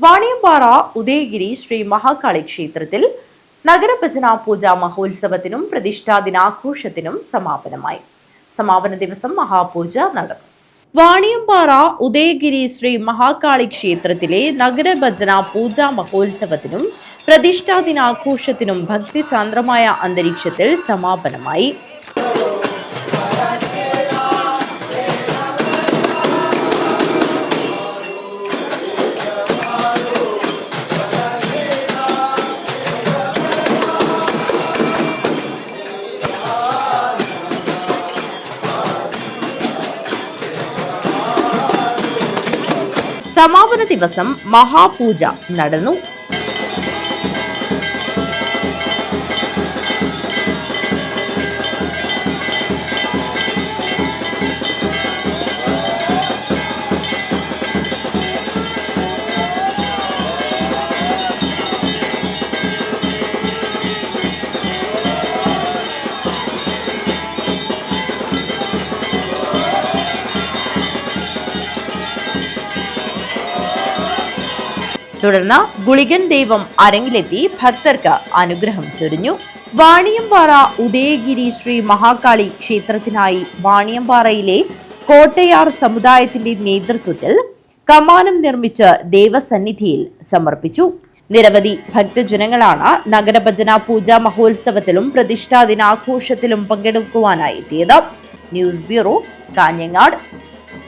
വാണിയമ്പാറ ഉദയഗിരി ശ്രീ മഹാകാളി ക്ഷേത്രത്തിൽ നഗരഭജന പൂജാ മഹോത്സവത്തിനും പ്രതിഷ്ഠാ ദിനാഘോഷത്തിനും സമാപനമായി. സമാപന ദിവസം മഹാപൂജ നടന്നു. വാണിയമ്പാറ ഉദയഗിരി ശ്രീ മഹാകാളി ക്ഷേത്രത്തിലെ നഗരഭജന പൂജാ മഹോത്സവത്തിനും പ്രതിഷ്ഠാ ദിനാഘോഷത്തിനും ഭക്തിസാന്ദ്രമായ അന്തരീക്ഷത്തിൽ സമാപനമായി. സമാപന ദിവസം മഹാപൂജ നടന്നു. തുടർന്ന് ഗുളികൻ ദൈവം അരങ്ങിലെത്തി ഭക്തർക്ക് അനുഗ്രഹം ചൊരിഞ്ഞു. വാണിയമ്പാറ ഉദയഗിരി ശ്രീ മഹാകാളി ക്ഷേത്രത്തിനായി വാണിയമ്പാറയിലെ കോട്ടയാർ സമുദായത്തിന്റെ നേതൃത്വത്തിൽ കമാനം നിർമ്മിച്ച് ദേവസന്നിധിയിൽ സമർപ്പിച്ചു. നിരവധി ഭക്തജനങ്ങളാണ് നഗരഭജന പൂജാ മഹോത്സവത്തിലും പ്രതിഷ്ഠാ ദിനാഘോഷത്തിലും പങ്കെടുക്കുവാനായി എത്തിയത്. News bureau, Kanhangad.